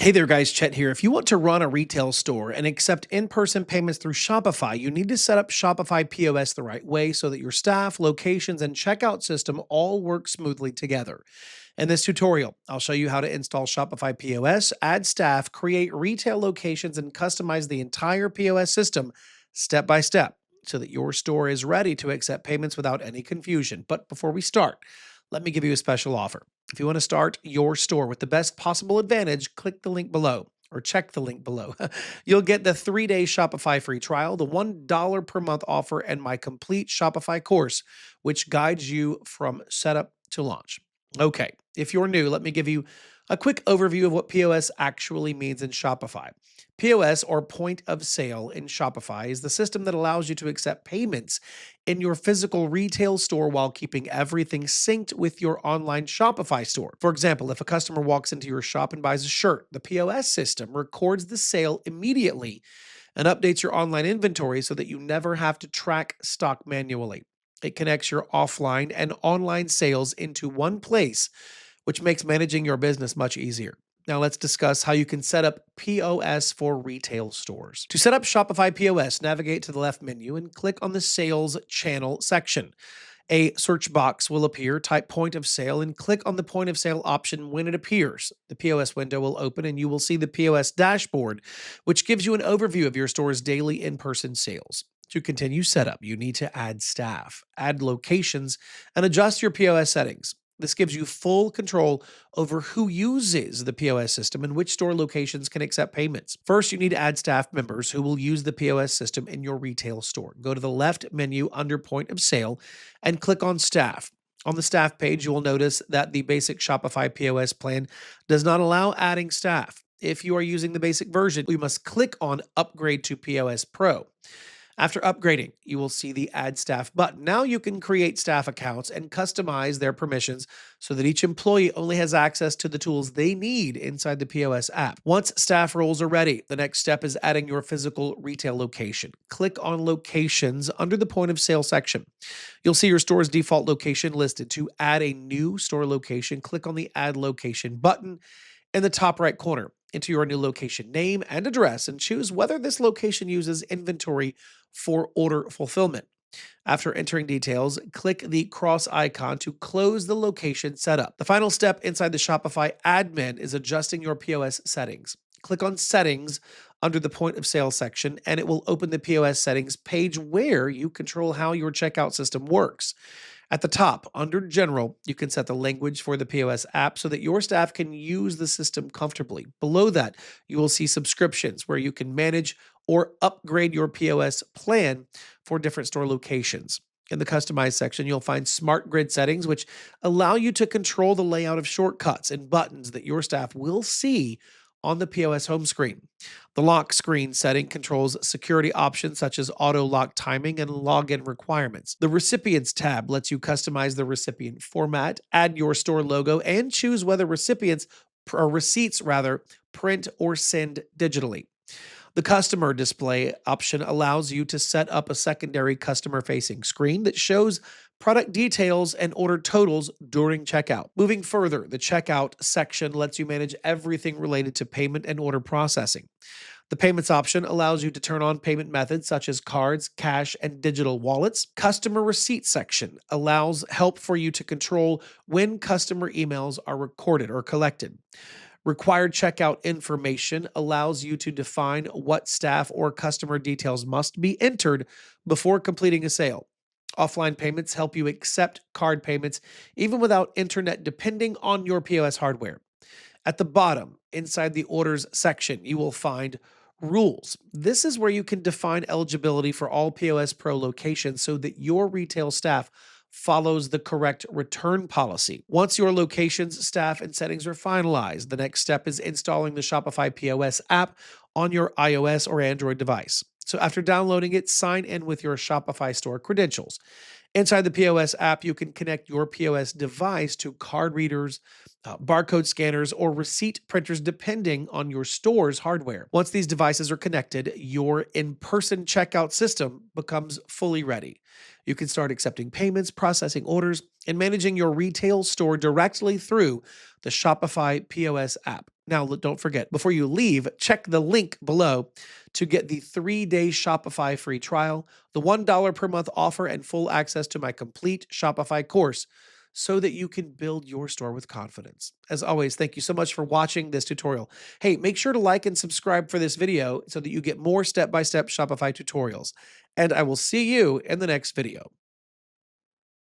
Hey there, guys. Chet here. If you want to run a retail store and accept in person payments through Shopify, you need to set up Shopify POS the right way so that your staff, locations, and checkout system all work smoothly together. In this tutorial, I'll show you how to install Shopify POS, add staff, create retail locations, and customize the entire POS system step by step so that your store is ready to accept payments without any confusion. But before we start, let me give you a special offer. If you want to start your store with the best possible advantage, click the link below or check the link below. You'll get the 3-day Shopify free trial, the $1 per month offer, and my complete Shopify course, which guides you from setup to launch. Okay, if you're new, let me give you a quick overview of what POS actually means in Shopify. POS, or Point of Sale in Shopify, is the system that allows you to accept payments in your physical retail store while keeping everything synced with your online Shopify store. For example, if a customer walks into your shop and buys a shirt, the POS system records the sale immediately and updates your online inventory so that you never have to track stock manually. It connects your offline and online sales into one place, which makes managing your business much easier. Now let's discuss how you can set up POS for retail stores. To set up Shopify POS, navigate to the left menu and click on the Sales Channel section. A search box will appear, type Point of Sale, and click on the Point of Sale option when it appears. The POS window will open and you will see the POS dashboard, which gives you an overview of your store's daily in-person sales. To continue setup, you need to add staff, add locations, and adjust your POS settings. This gives you full control over who uses the POS system and which store locations can accept payments. First, you need to add staff members who will use the POS system in your retail store. Go to the left menu under Point of Sale and click on Staff. On the staff page, you will notice that the basic Shopify POS plan does not allow adding staff. If you are using the basic version, you must click on Upgrade to POS Pro. After upgrading, you will see the Add Staff button. Now you can create staff accounts and customize their permissions so that each employee only has access to the tools they need inside the POS app. Once staff roles are ready, the next step is adding your physical retail location. Click on Locations under the Point of Sale section. You'll see your store's default location listed. To add a new store location, click on the Add Location button in the top right corner. Enter your new location name and address and choose whether this location uses inventory for order fulfillment. After entering details, click the cross icon to close the location setup. The final step inside the Shopify admin is adjusting your POS settings. Click on Settings under the Point of Sale section, and it will open the POS settings page where you control how your checkout system works. At the top, under General, you can set the language for the POS app so that your staff can use the system comfortably. Below that, you will see subscriptions where you can manage or upgrade your POS plan for different store locations. In the Customize section, you'll find Smart Grid settings, which allow you to control the layout of shortcuts and buttons that your staff will see on the POS home screen. The lock screen setting controls security options such as auto lock timing and login requirements. The Recipients tab lets you customize the recipient format, add your store logo, and choose whether recipients or receipts print or send digitally. The Customer Display option allows you to set up a secondary customer-facing screen that shows product details and order totals during checkout. Moving further, the Checkout section lets you manage everything related to payment and order processing. The Payments option allows you to turn on payment methods such as cards, cash, and digital wallets. Customer Receipt section allows help for you to control when customer emails are recorded or collected. Required checkout information allows you to define what staff or customer details must be entered before completing a sale. Offline payments help you accept card payments even without internet, depending on your POS hardware. At the bottom, inside the Orders section, you will find Rules. This is where you can define eligibility for all POS Pro locations so that your retail staff follows the correct return policy. Once your locations, staff, and settings are finalized, the next step is installing the Shopify POS app on your iOS or Android device. So after downloading it, sign in with your Shopify store credentials. Inside the POS app, you can connect your POS device to card readers, barcode scanners, or receipt printers, depending on your store's hardware. Once these devices are connected, your in-person checkout system becomes fully ready. You can start accepting payments, processing orders, and managing your retail store directly through the Shopify POS app. Now, don't forget, before you leave, check the link below to get the 3-day Shopify free trial, the $1 per month offer, and full access to my complete Shopify course so that you can build your store with confidence. As always, thank you so much for watching this tutorial. Hey, make sure to like and subscribe for this video so that you get more step-by-step Shopify tutorials. And I will see you in the next video.